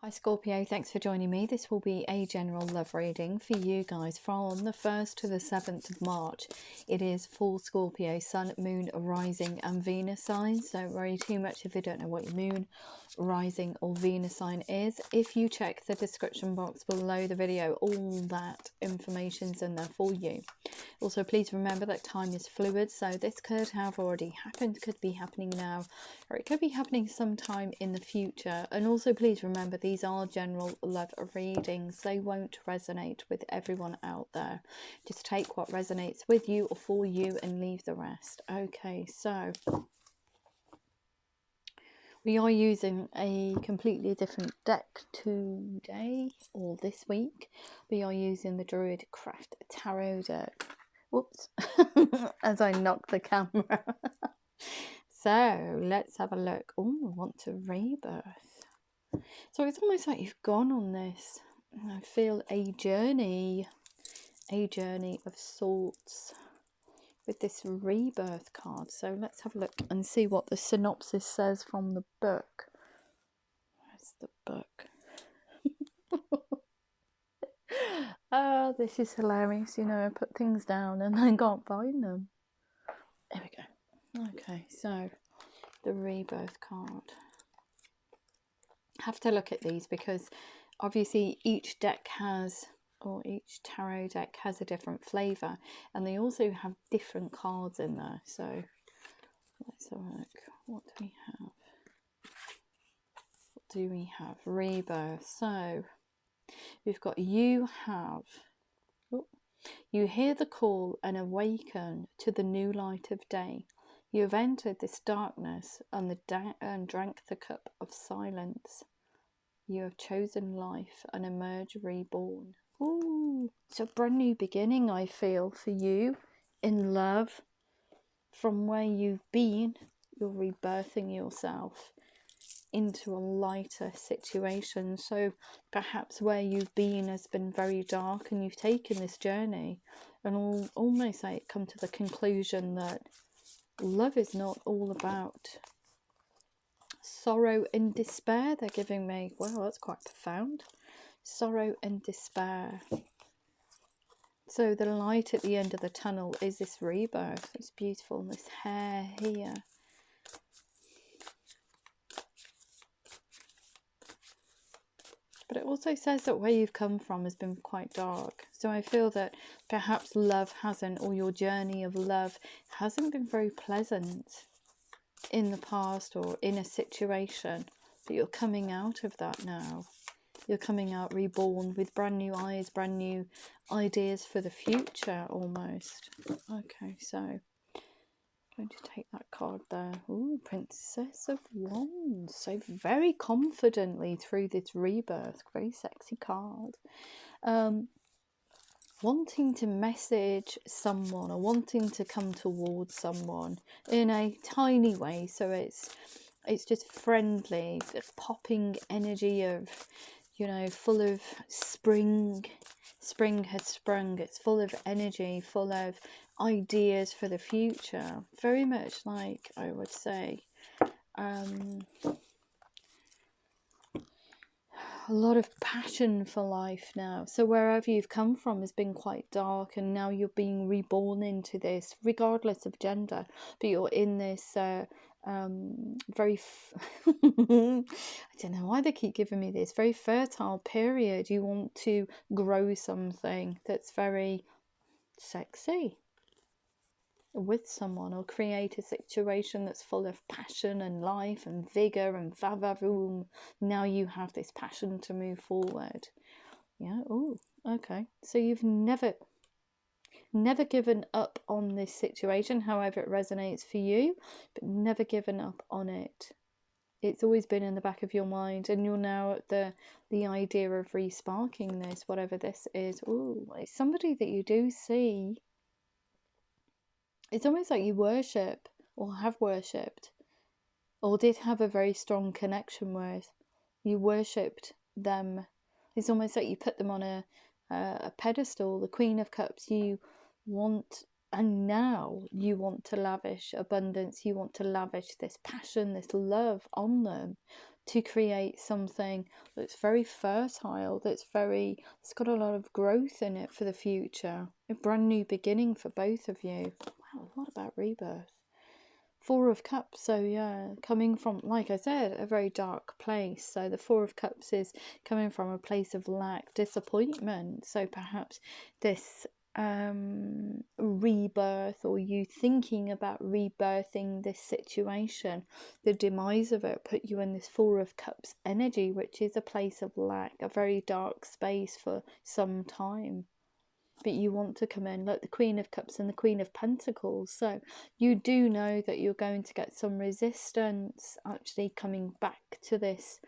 Hi Scorpio, thanks for joining me. This will be a general love reading for you guys from the 1st to the 7th of March. It is for Scorpio, Sun, Moon, Rising and Venus signs. Don't worry too much if you don't know what your Moon, Rising or Venus sign is. If you check the description box below the video, all that information's in there for you. Also, please remember that time is fluid, so this could have already happened, could be happening now, or it could be happening sometime in the future. And also please remember these are general love readings. They won't resonate with everyone out there. Just take what resonates with you or for you and leave the rest. Okay, so we are using a completely different deck today, or this week. We are using the Druid Craft Tarot deck. Whoops, as I knock the camera. So let's have a look. Oh, I want to rebirth. So it's almost like you've gone on this, I feel, a journey of sorts with this rebirth card. So let's have a look and see what the synopsis says from the book. Where's the book? Oh, this is hilarious. You know, I put things down and I can't find them. There we go. Okay, so the rebirth card. I have to look at these because obviously each deck has, or each tarot deck has a different flavour, and they also have different cards in there. So let's have a look. What do we have? What do we have? Rebirth. So we've got you hear the call and awaken to the new light of day. You have entered this darkness and drank the cup of silence. You have chosen life and emerge reborn. Ooh, it's a brand new beginning, I feel, for you in love. From where you've been, you're rebirthing yourself into a lighter situation. So perhaps where you've been has been very dark, and you've taken this journey and almost like come to the conclusion that love is not all about sorrow and despair. They're giving me, wow, that's quite profound. Sorrow and despair. So the light at the end of the tunnel is this rebirth. It's beautiful. This hair here. But it also says that where you've come from has been quite dark. So I feel that perhaps love hasn't, or your journey of love hasn't been very pleasant in the past or in a situation. But you're coming out of that now. You're coming out reborn with brand new eyes, brand new ideas for the future almost. Okay, so I'm going to take that card there. Ooh, Princess of Wands. So very confidently through this rebirth. Very sexy card. Wanting to message someone or wanting to come towards someone in a tiny way. So it's just friendly, this popping energy of, you know, full of spring has sprung. It's full of energy, full of ideas for the future. Very much like, I would say, a lot of passion for life now. So wherever you've come from has been quite dark, and now you're being reborn into this, regardless of gender. But you're in this very I don't know why they keep giving me this very fertile period. You want to grow something that's very sexy with someone, or create a situation that's full of passion and life and vigor and va-va-voom. Now you have this passion to move forward. Yeah. Oh, okay. So you've never given up on this situation, however it resonates for you, but never given up on it. It's always been in the back of your mind, and you're now at the idea of re-sparking this, whatever this is. Oh, it's somebody that you do see. It's almost like you worship, or have worshipped, or did have a very strong connection with. You worshipped them. It's almost like you put them on a pedestal, the Queen of Cups. You want, and now you want to lavish abundance. You want to lavish this passion, this love on them, to create something that's very fertile, it's got a lot of growth in it for the future. A brand new beginning for both of you. Wow, what about rebirth? Four of Cups, so yeah, coming from, like I said, a very dark place. So the Four of Cups is coming from a place of lack, disappointment. So perhaps this rebirth, or you thinking about rebirthing this situation, the demise of it put you in this Four of Cups energy, which is a place of lack, a very dark space for some time. But you want to come in like the Queen of Cups and the Queen of Pentacles. So you do know that you're going to get some resistance actually coming back to this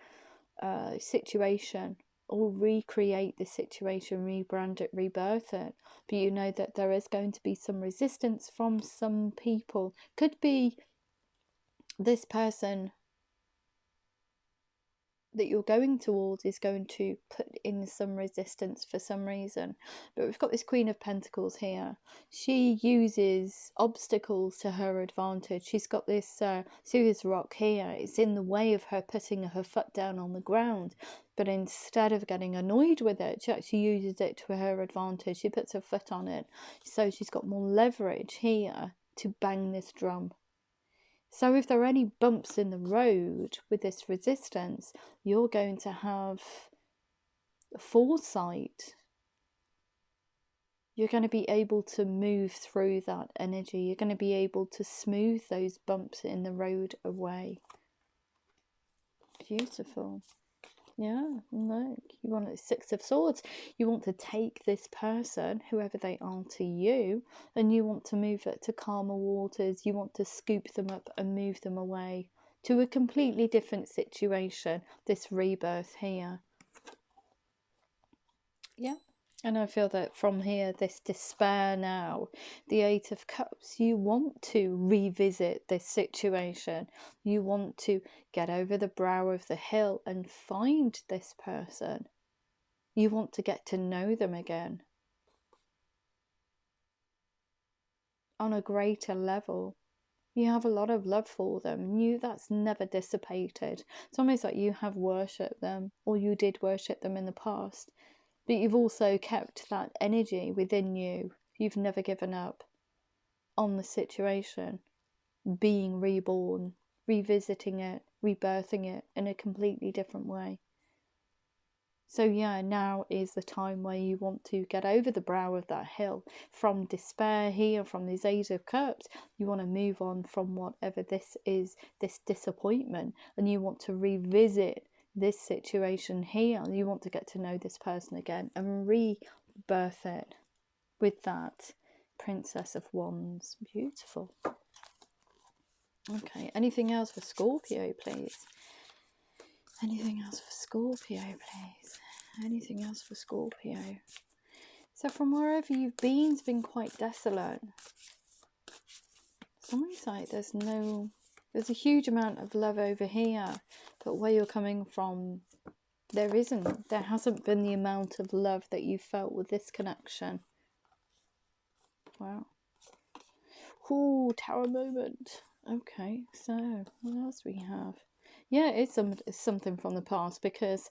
situation, or recreate the situation, rebrand it, rebirth it. But you know that there is going to be some resistance from some people. Could be this person that you're going towards is going to put in some resistance for some reason. But we've got this Queen of Pentacles here. She uses obstacles to her advantage. She's got this serious rock here. It's in the way of her putting her foot down on the ground. But instead of getting annoyed with it, she actually uses it to her advantage. She puts her foot on it. So she's got more leverage here to bang this drum. So if there are any bumps in the road with this resistance, you're going to have foresight. You're going to be able to move through that energy. You're going to be able to smooth those bumps in the road away. Beautiful. Yeah, look, you want a Six of Swords. You want to take this person, whoever they are to you, and you want to move it to calmer waters. You want to scoop them up and move them away to a completely different situation. This rebirth here. Yeah. And I feel that from here, this despair now, the Eight of Cups, you want to revisit this situation. You want to get over the brow of the hill and find this person. You want to get to know them again on a greater level. You have a lot of love for them. That's never dissipated. It's almost like you have worshipped them, or you did worship them in the past. But you've also kept that energy within you. You've never given up on the situation, being reborn, revisiting it, rebirthing it in a completely different way. So yeah, now is the time where you want to get over the brow of that hill. From despair here, from this Ace of Cups, you want to move on from whatever this is, this disappointment, and you want to revisit this situation here. You want to get to know this person again and rebirth it with that Princess of Wands. Beautiful. Okay, anything else for Scorpio, please? Anything else for Scorpio, please? Anything else for Scorpio? So from wherever you've been, it's been quite desolate. Somebody's like there's a huge amount of love over here, but where you're coming from, there hasn't been the amount of love that you felt with this connection. Wow. Ooh, Tower moment. Okay, so what else we have? Yeah, it's something from the past, because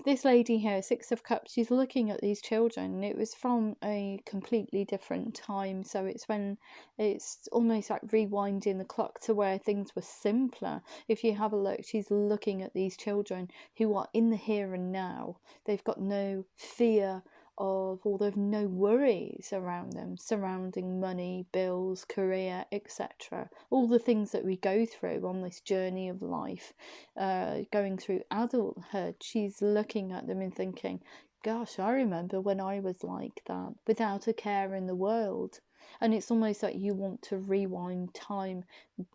this lady here, Six of Cups, she's looking at these children. It was from a completely different time. So it's almost like rewinding the clock to where things were simpler. If you have a look, she's looking at these children who are in the here and now. They've got no fear of, or they've no worries around them surrounding money, bills, career, etc. All the things that we go through on this journey of life, going through adulthood. She's looking at them and thinking, gosh, I remember when I was like that, without a care in the world. And it's almost like you want to rewind time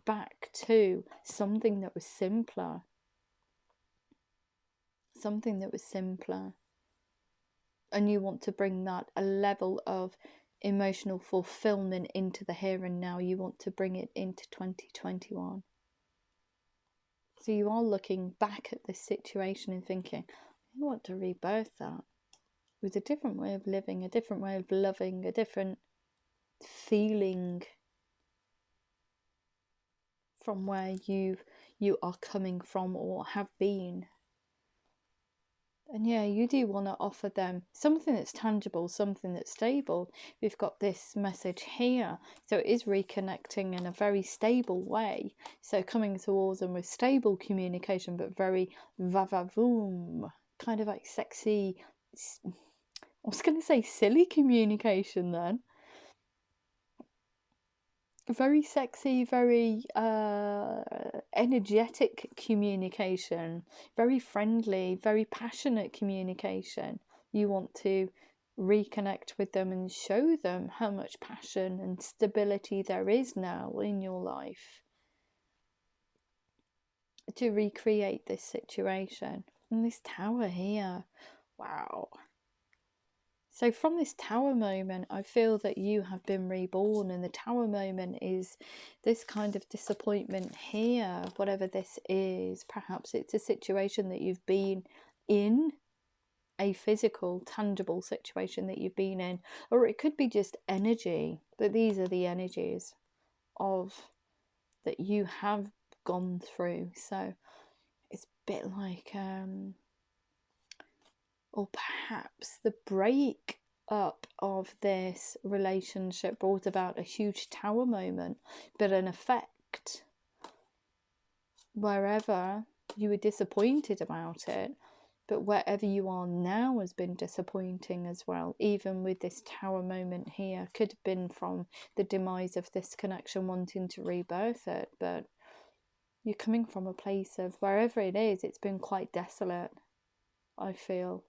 back to something that was simpler. Something that was simpler. And you want to bring that a level of emotional fulfillment into the here and now. You want to bring it into 2021. So you are looking back at this situation and thinking, I want to rebirth that with a different way of living, a different way of loving, a different feeling from where you are coming from or have been. And yeah, you do want to offer them something that's tangible, something that's stable. We've got this message here. So it is reconnecting in a very stable way. So coming towards them with stable communication, but very va-va-voom, kind of like sexy, I was going to say silly communication then. Very sexy, very energetic communication, very friendly, very passionate communication. You want to reconnect with them and show them how much passion and stability there is now in your life to recreate this situation. And this tower here, wow. So from this tower moment, I feel that you have been reborn, and the tower moment is this kind of disappointment here, whatever this is. Perhaps it's a situation that you've been in, a physical, tangible situation that you've been in, or it could be just energy, but these are the energies of that you have gone through. So it's a bit like, or perhaps the break up of this relationship brought about a huge tower moment, but an effect wherever you were disappointed about it, but wherever you are now has been disappointing as well. Even with this tower moment here, could have been from the demise of this connection wanting to rebirth it, but you're coming from a place of wherever it is, it's been quite desolate, I feel.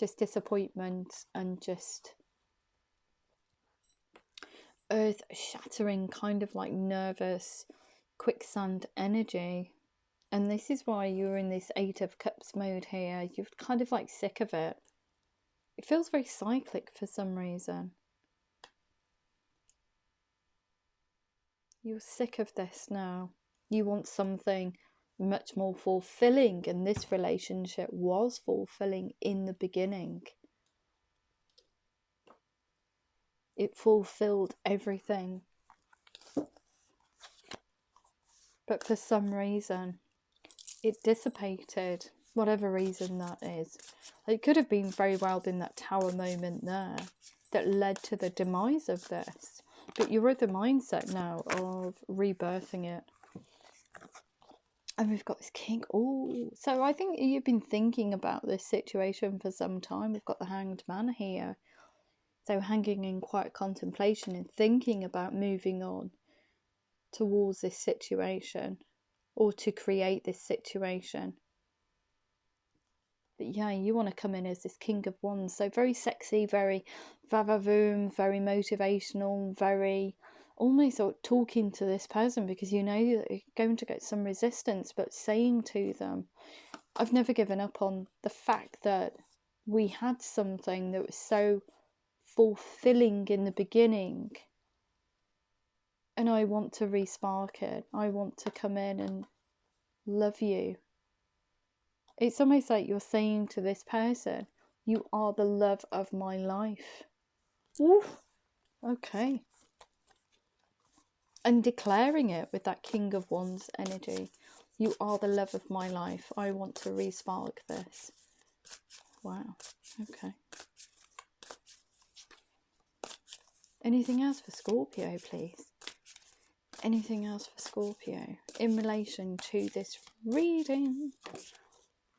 Just disappointment and just earth shattering, kind of like nervous quicksand energy. And this is why you're in this 8 of Cups mode here. You're kind of like sick of it. It feels very cyclic for some reason. You're sick of this now. You want something much more fulfilling, and this relationship was fulfilling in the beginning. It fulfilled everything. But for some reason, it dissipated, whatever reason that is. It could have been very well been that tower moment there that led to the demise of this. But you're at the mindset now of rebirthing it. And we've got this king. Oh, so I think you've been thinking about this situation for some time. We've got the hanged man here. So hanging in quiet contemplation and thinking about moving on towards this situation, or to create this situation. But yeah, you want to come in as this King of Wands. So very sexy, very va-va-voom, very motivational, very almost sort of talking to this person, because you know that you're going to get some resistance, but saying to them, I've never given up on the fact that we had something that was so fulfilling in the beginning, and I want to re-spark it. I want to come in and love you. It's almost like you're saying to this person, you are the love of my life. Ooh, okay. And declaring it with that King of Wands energy. You are the love of my life. I want to re-spark this. Wow. Okay. Anything else for Scorpio, please? Anything else for Scorpio in relation to this reading?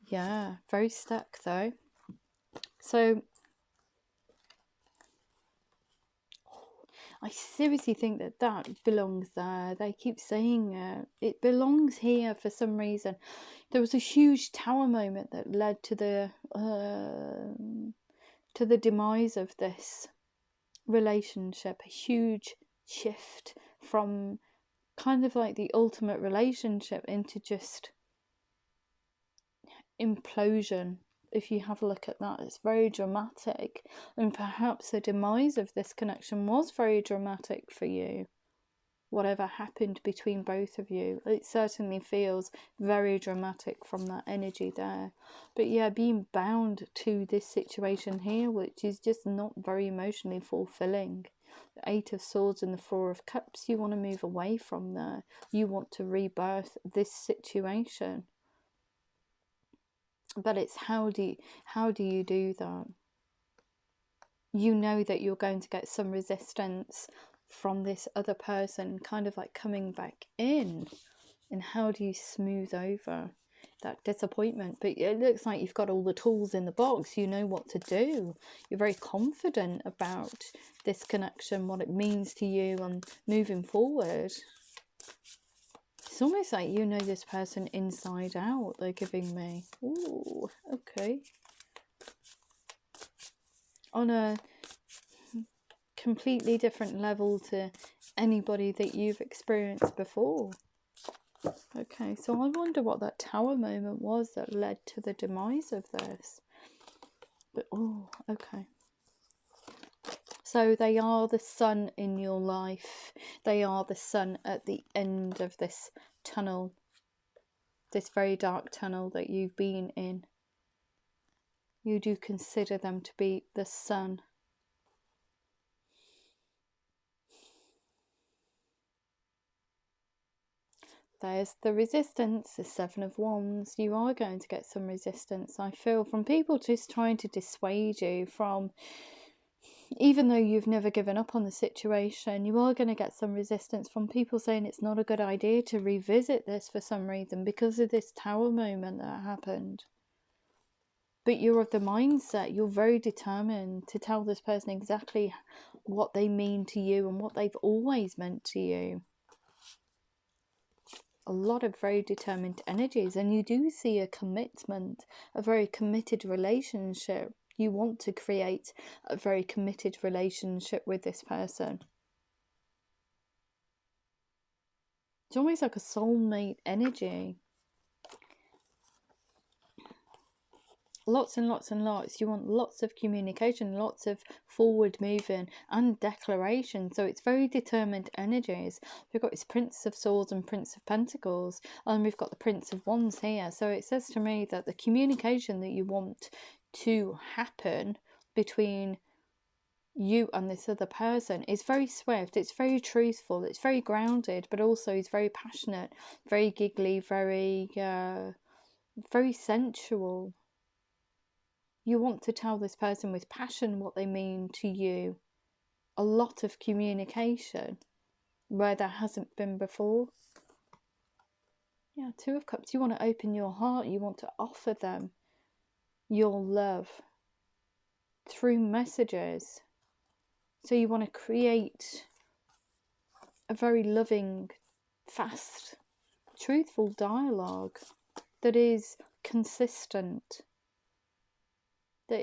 Yeah, very stuck though. So I seriously think that that belongs there. They keep saying it. It belongs here for some reason. There was a huge tower moment that led to the demise of this relationship. A huge shift from kind of like the ultimate relationship into just implosion. If you have a look at that, it's very dramatic, and perhaps the demise of this connection was very dramatic for you. Whatever happened between both of you, it certainly feels very dramatic from that energy there. But yeah, being bound to this situation here, which is just not very emotionally fulfilling. The Eight of Swords and the Four of Cups. You want to move away from there. You want to rebirth this situation. But it's how do you do that? You know that you're going to get some resistance from this other person, kind of like coming back in. And how do you smooth over that disappointment? But it looks like you've got all the tools in the box. You know what to do. You're very confident about this connection, what it means to you, and moving forward. It's almost like you know this person inside out, they're giving me. Ooh, okay. On a completely different level to anybody that you've experienced before. Okay, so I wonder what that tower moment was that led to the demise of this. But, oh, okay. So they are the sun in your life. They are the sun at the end of this tunnel. This very dark tunnel that you've been in. You do consider them to be the sun. There's the resistance, the Seven of Wands. You are going to get some resistance, I feel, from people just trying to dissuade you from, even though you've never given up on the situation, you are going to get some resistance from people saying it's not a good idea to revisit this for some reason because of this tower moment that happened. But you're of the mindset, you're very determined to tell this person exactly what they mean to you and what they've always meant to you. A lot of very determined energies, and you do see a commitment, a very committed relationship. You want to create a very committed relationship with this person. It's almost like a soulmate energy. Lots and lots and lots. You want lots of communication, lots of forward moving and declaration. So it's very determined energies. We've got this Prince of Swords and Prince of Pentacles, and we've got the Prince of Wands here. So it says to me that the communication that you want to happen between you and this other person is very swift, it's very truthful, it's very grounded, but also it's very passionate, very giggly, very sensual. You want to tell this person with passion what they mean to you. A lot of communication where there hasn't been before. Yeah, Two of Cups. You want to open your heart. You want to offer them your love through messages. So you want to create a very loving, fast, truthful dialogue that is consistent. And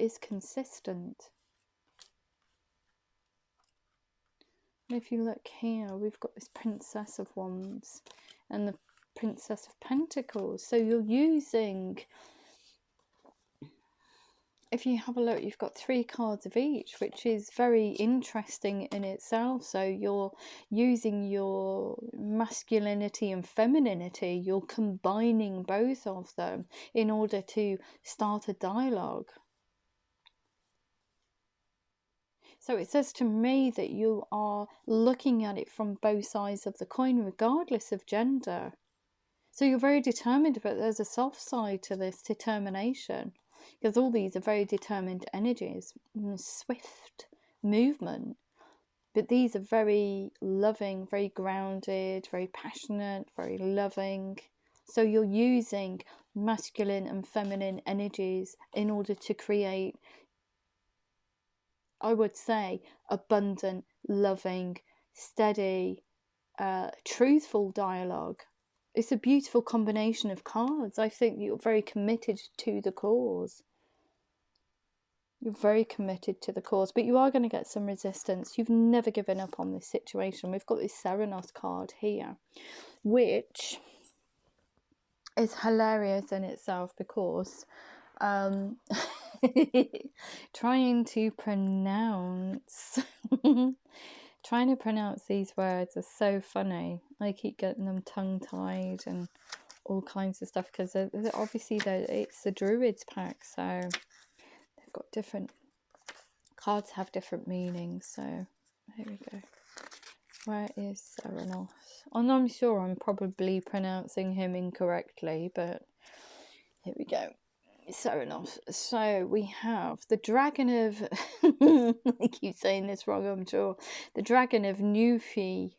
if you look here, we've got this Princess of Wands and the Princess of Pentacles. So you're using, if you have a look, you've got 3 cards of each, which is very interesting in itself. So you're using your masculinity and femininity, you're combining both of them in order to start a dialogue. So it says to me that you are looking at it from both sides of the coin, regardless of gender. So you're very determined, but there's a soft side to this determination, because all these are very determined energies, swift movement. But these are very loving, very grounded, very passionate, very loving. So you're using masculine and feminine energies in order to create, I would say, abundant, loving, steady, truthful dialogue. It's a beautiful combination of cards. I think you're very committed to the cause. You're very committed to the cause, but you are going to get some resistance. You've never given up on this situation. We've got this Serenos card here, which is hilarious in itself because trying to pronounce these words is so funny. I keep getting them tongue-tied and all kinds of stuff because obviously it's the Druids pack, so they've got different cards, have different meanings. So Here we go. Where is Serenos? And I'm sure I'm probably pronouncing him incorrectly, but here we go. Serenos. So we have the dragon of I keep saying this wrong, I'm sure. The dragon of Newfie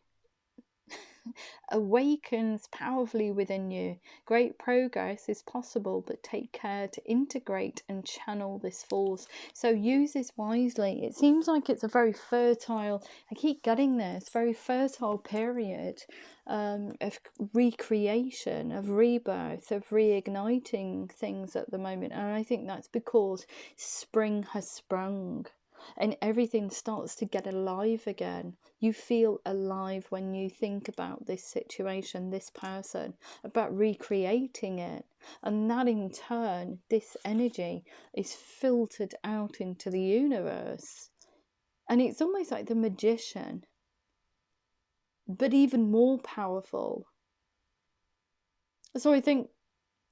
awakens powerfully within you. Great progress is possible, but take care to integrate and channel this force. So use this wisely. It seems like it's a very fertile, I keep getting this, very fertile period of recreation, of rebirth, of reigniting things at the moment. And I think that's because spring has sprung and everything starts to get alive again. You feel alive when you think about this situation, this person, about recreating it. And that in turn, this energy is filtered out into the universe. And it's almost like the magician, but even more powerful. So I think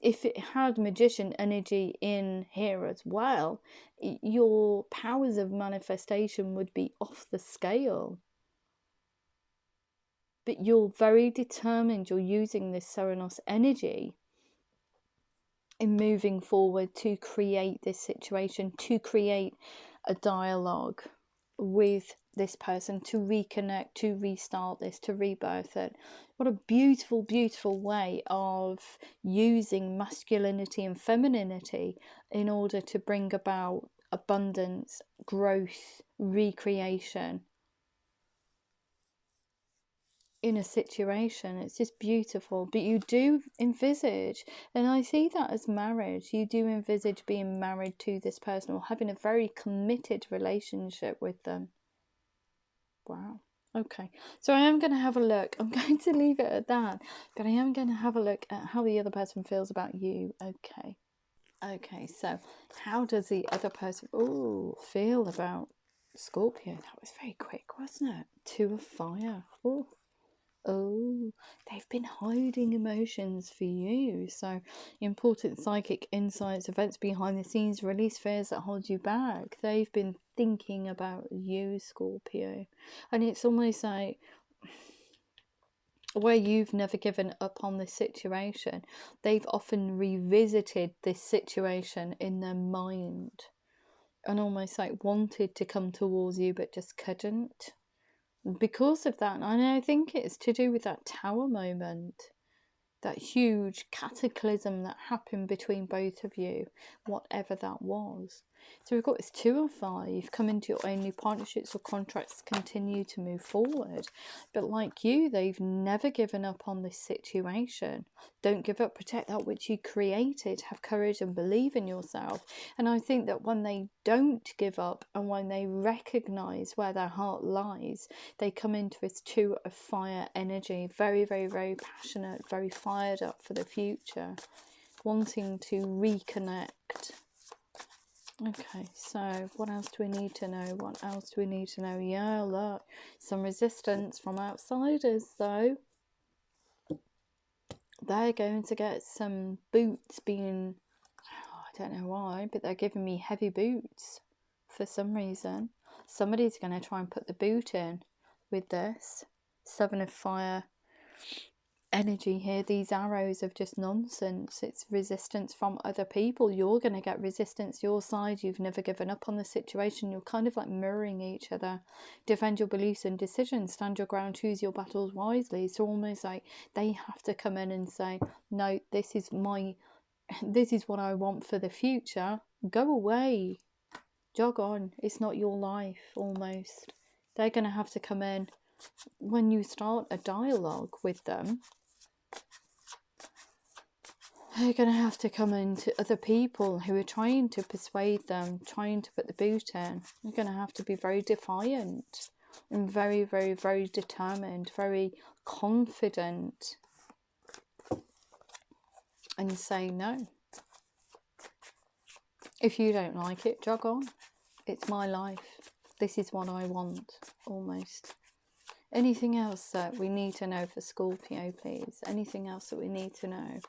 if it had magician energy in here as well, your powers of manifestation would be off the scale. But you're very determined, you're using this Serenos energy in moving forward to create this situation, to create a dialogue with this person, to reconnect, to restart this, to rebirth it. What a beautiful, beautiful way of using masculinity and femininity in order to bring about abundance, growth, recreation in a situation. It's just beautiful. But you do envisage, and I see that as marriage, you do envisage being married to this person or having a very committed relationship with them. Wow. Okay, so I am going to have a look. I'm going to leave it at that, but I am going to have a look at how the other person feels about you. Okay, so how does the other person feel about Scorpio? That was very quick, wasn't it? Two of fire. Oh, they've been hiding emotions for you. So, important psychic insights, events behind the scenes, release fears that hold you back. They've been thinking about you, Scorpio. And it's almost like where you've never given up on this situation, they've often revisited this situation in their mind and almost like wanted to come towards you but just couldn't. Because of that, and I think it's to do with that tower moment, that huge cataclysm that happened between both of you, whatever that was. So we've got this 2 of 5, come into your own new partnerships or contracts, continue to move forward. But like you, they've never given up on this situation. Don't give up, protect that which you created, have courage and believe in yourself. And I think that when they don't give up and when they recognize where their heart lies, they come into this 2 of fire energy, very, very, very passionate, very fired up for the future, wanting to reconnect. Okay, so what else do we need to know? What else do we need to know? Yeah, look, some resistance from outsiders though. They're going to get some boots being, I don't know why, but they're giving me heavy boots for some reason. Somebody's going to try and put the boot in with this 7 of fire energy here. These arrows of just nonsense. It's resistance from other people. You're going to get resistance your side. You've never given up on the situation. You're kind of like mirroring each other. Defend your beliefs and decisions, stand your ground, choose your battles wisely. So almost like they have to come in and say, no, this is what I want for the future. Go away, jog on, it's not your life. Almost they're going to have to come in when you start a dialogue with them. They're going to have to come into other people who are trying to persuade them, trying to put the boot in. They're going to have to be very defiant and very, very, very determined, very confident, and say no. If you don't like it, jog on. It's my life. This is what I want, almost. Anything else that we need to know for Scorpio, please? Anything else that we need to know?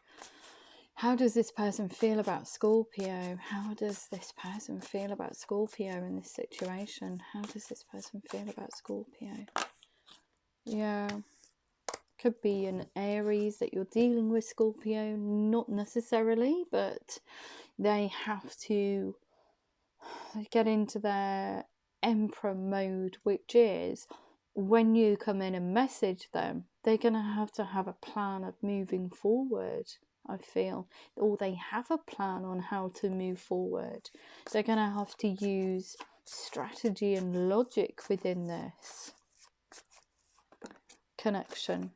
How does this person feel about Scorpio? How does this person feel about Scorpio in this situation? How does this person feel about Scorpio? Yeah. Could be an Aries that you're dealing with, Scorpio. Not necessarily, but they have to get into their Emperor mode, which is when you come in and message them, they're going to have a plan of moving forward, I feel. Or they have a plan on how to move forward. They're going to have to use strategy and logic within this connection.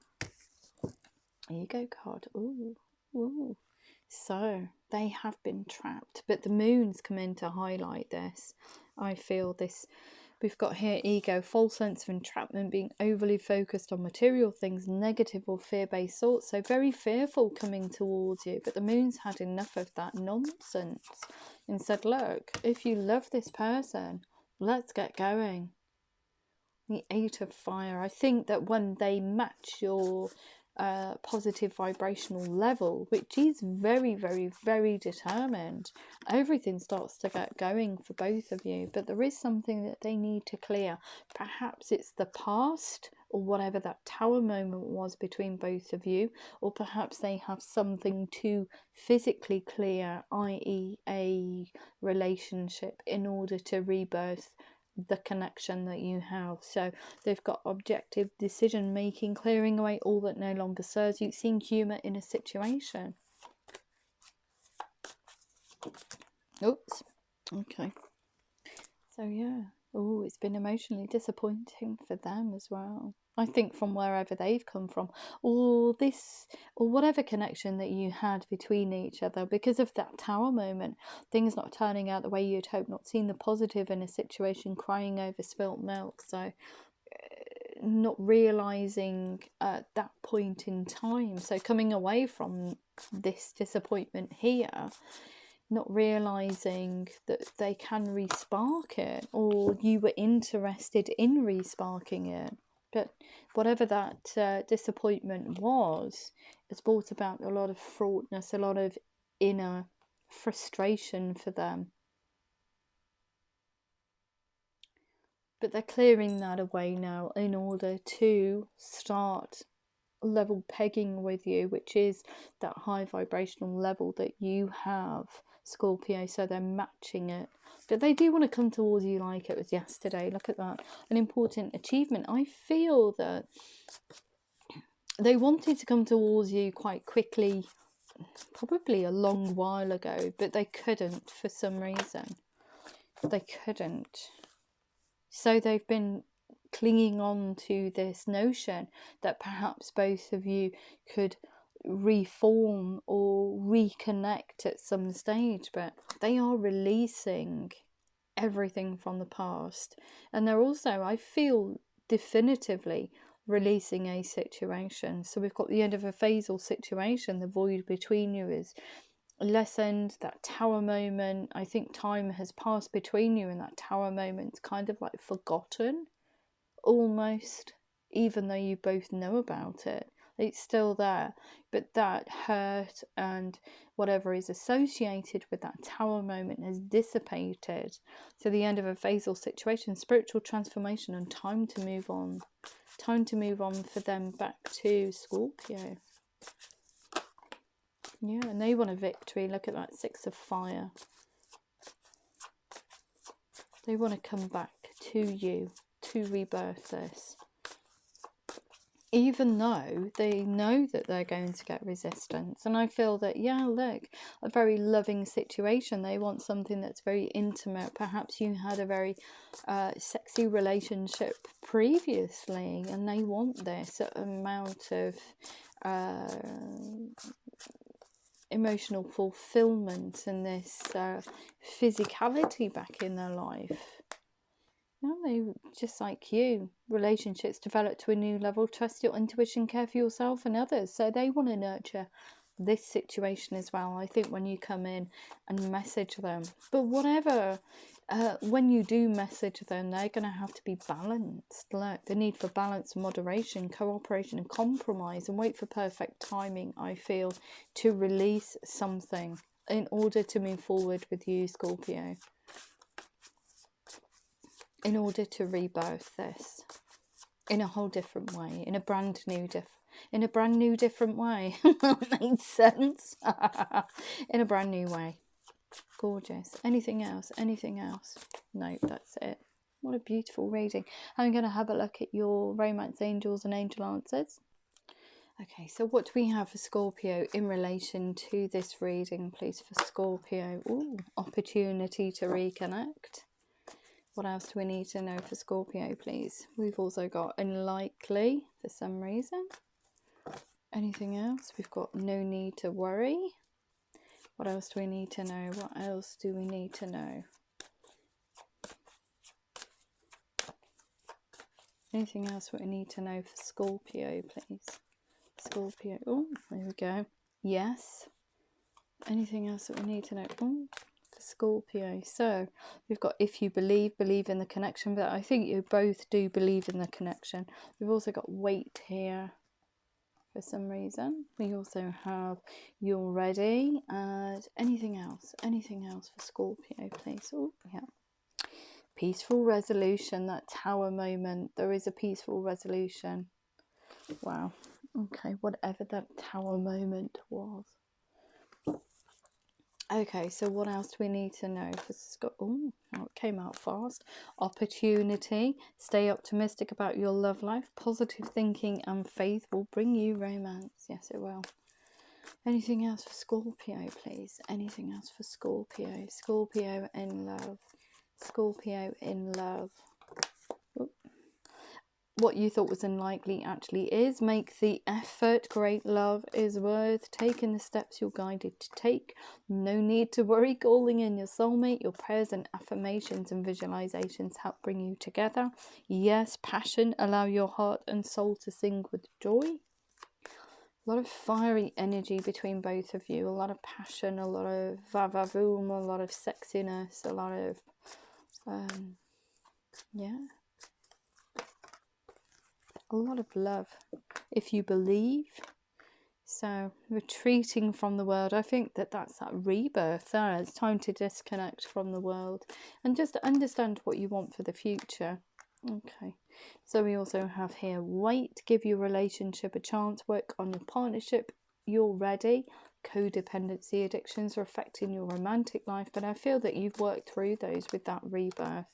Ego card. Ooh, ooh. So they have been trapped, but the moon's come in to highlight this. I feel this. We've got here ego, false sense of entrapment, being overly focused on material things, negative or fear-based thoughts. So very fearful coming towards you, but the moon's had enough of that nonsense and said, look, if you love this person, let's get going. The 8 of Fire. I think that when they match your positive vibrational level, which is very, very, very determined, everything starts to get going for both of you. But there is something that they need to clear. Perhaps it's the past, or whatever that tower moment was between both of you, or perhaps they have something to physically clear, i.e. a relationship, in order to rebirth the connection that you have. So they've got objective decision making, clearing away all that no longer serves you, seeing humour in a situation. Oops. Okay. So yeah. Oh, it's been emotionally disappointing for them as well. I think from wherever they've come from, or this, or whatever connection that you had between each other, because of that tower moment, things not turning out the way you'd hope, not seeing the positive in a situation, crying over spilt milk. So not realizing at that point in time, so coming away from this disappointment here, not realizing that they can re-spark it, or you were interested in re-sparking it. But whatever that disappointment was, it's brought about a lot of fraughtness, a lot of inner frustration for them. But they're clearing that away now in order to start level pegging with you, which is that high vibrational level that you have, Scorpio. So they're matching it. But they do want to come towards you like it was yesterday. Look at that. An important achievement. I feel that they wanted to come towards you quite quickly, probably a long while ago, but they couldn't for some reason. They couldn't. So they've been clinging on to this notion that perhaps both of you could reform or reconnect at some stage, but they are releasing everything from the past, and they're also, I feel, definitively releasing a situation. So we've got the end of a phasal situation. The void between you is lessened. That tower moment, I think time has passed between you, and that tower moment's kind of like forgotten almost, even though you both know about it. It's still there, but that hurt and whatever is associated with that tower moment has dissipated. So the end of a phasal situation, spiritual transformation, and time to move on. Time to move on for them back to Scorpio. Yeah, and they want a victory. Look at that 6 of Fire. They want to come back to you to rebirth this. Even though they know that they're going to get resistance. And I feel that, yeah, look, a very loving situation. They want something that's very intimate. Perhaps you had a very sexy relationship previously, and they want this amount of emotional fulfillment and this physicality back in their life. No, they just like you. Relationships develop to a new level. Trust your intuition, care for yourself and others. So they want to nurture this situation as well. I think when you come in and message them, but whatever, when you do message them, they're going to have to be balanced. Like the need for balance, moderation, cooperation and compromise, and wait for perfect timing, I feel, to release something in order to move forward with you, Scorpio, in order to rebirth this in a whole different way, in a brand new different way. That made sense. In a brand new way. Gorgeous. Anything else? Anything else? No, that's it. What a beautiful reading. I'm going to have a look at your romance angels and angel answers. Okay, so what do we have for Scorpio in relation to this reading, please, for Scorpio? Ooh, opportunity to reconnect. What else do we need to know for Scorpio, please? We've also got unlikely for some reason. Anything else? We've got no need to worry. What else do we need to know? What else do we need to know? Anything else we need to know for Scorpio, please? Scorpio. Oh, there we go. Yes. Anything else that we need to know? Oh, for Scorpio. So we've got if you believe in the connection, but I think you both do believe in the connection. We've also got wait here for some reason. We also have you're ready. And anything else for Scorpio, please? Oh, yeah. Peaceful resolution, that tower moment. There is a peaceful resolution. Wow. Okay, whatever that tower moment was. Okay, so what else do we need to know for Scott? Oh, it came out fast. Opportunity. Stay optimistic about your love life. Positive thinking and faith will bring you romance. Yes, it will. Anything else for Scorpio, please? Anything else for Scorpio? Scorpio in love. Scorpio in love. Oop. What you thought was unlikely actually is. Make the effort. Great love is worth taking the steps you're guided to take. No need to worry. Calling in your soulmate. Your prayers and affirmations and visualizations help bring you together. Yes, passion. Allow your heart and soul to sing with joy. A lot of fiery energy between both of you. A lot of passion. A lot of va-va-voom. A lot of sexiness. A lot of yeah, a lot of love, if you believe. So retreating from the world, I think that's that rebirth there. It's time to disconnect from the world and just understand what you want for the future. Okay, so we also have here wait, give your relationship a chance, work on your partnership, you're ready. Codependency addictions are affecting your romantic life, but I feel that you've worked through those with that rebirth.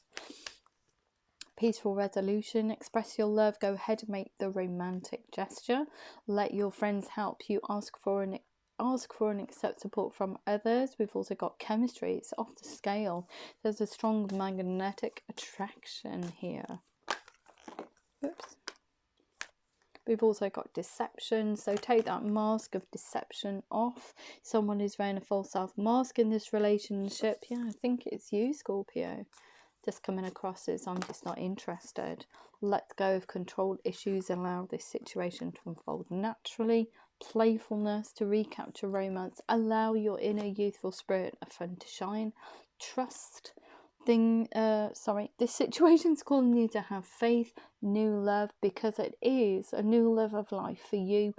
Peaceful resolution. Express your love. Go ahead and make the romantic gesture. Let your friends help you. Ask for and accept support from others. We've also got chemistry. It's off the scale. There's a strong magnetic attraction here. Oops. We've also got deception, so take that mask of deception off. Someone is wearing a false self mask in this relationship. Yeah, I think it's you, Scorpio. Just coming across as I'm just not interested. Let go of control issues. Allow this situation to unfold naturally. Playfulness to recapture romance. Allow your inner youthful spirit of fun to shine. Trust. This situation's calling you to have faith, new love, because it is a new love of life for you.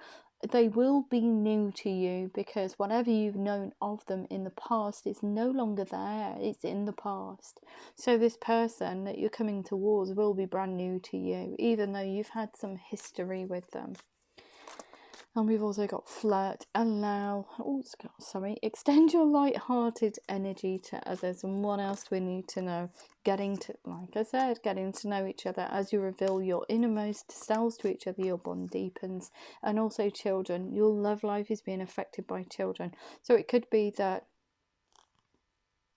They will be new to you because whatever you've known of them in the past is no longer there. It's in the past. So this person that you're coming towards will be brand new to you, even though you've had some history with them. And we've also got flirt, extend your light-hearted energy to others. And what else do we need to know? Getting to know each other. As you reveal your innermost selves to each other, your bond deepens. And also children. Your love life is being affected by children. So it could be that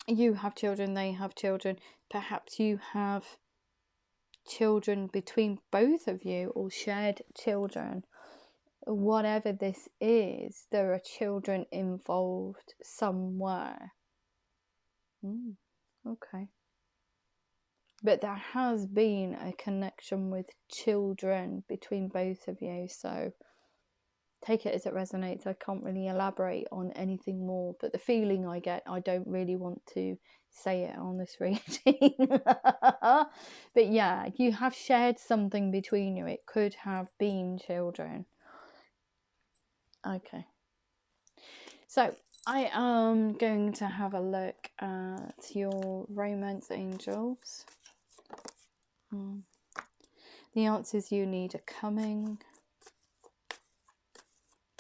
you have children, they have children. Perhaps you have children between both of you or shared children. Whatever this is, there are children involved somewhere. Okay. But there has been a connection with children between both of you. So take it as it resonates. I can't really elaborate on anything more, but the feeling I get, I don't really want to say it on this reading. But yeah, you have shared something between you. It could have been children. Okay. So I am going to have a look at your romance angels. The answers you need are coming.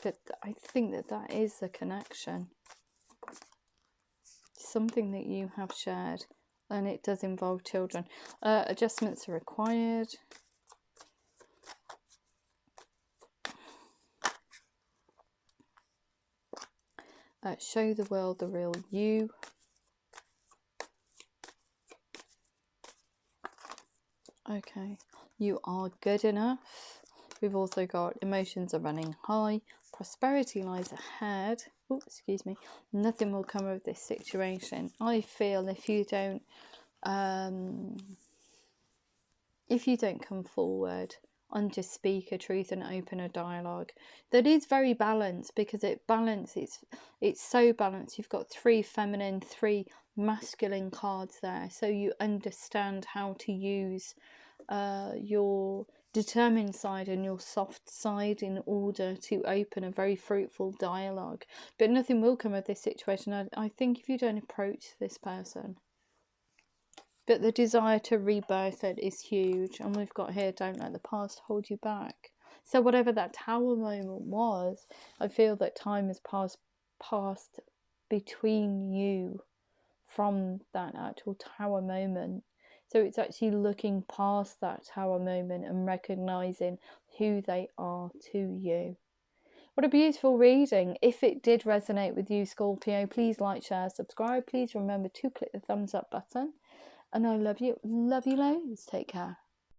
But I think that is a connection. Something that you have shared, and it does involve children. Adjustments are required. Show the world the real you. Okay, you are good enough. We've also got emotions are running high. Prosperity lies ahead. Oh, excuse me. Nothing will come of this situation. I feel if you don't come forward and just speak a truth and open a dialogue that is very balanced, because it's so balanced. You've got 3 feminine, 3 masculine cards there, so you understand how to use your determined side and your soft side in order to open a very fruitful dialogue. But nothing will come of this situation, I think, if you don't approach this person. But the desire to rebirth it is huge. And we've got here, don't let the past hold you back. So whatever that tower moment was, I feel that time has passed between you from that actual tower moment. So it's actually looking past that tower moment and recognizing who they are to you. What a beautiful reading. If it did resonate with you, Scorpio, please like, share, subscribe. Please remember to click the thumbs up button. And I love you. Love you loads. Take care.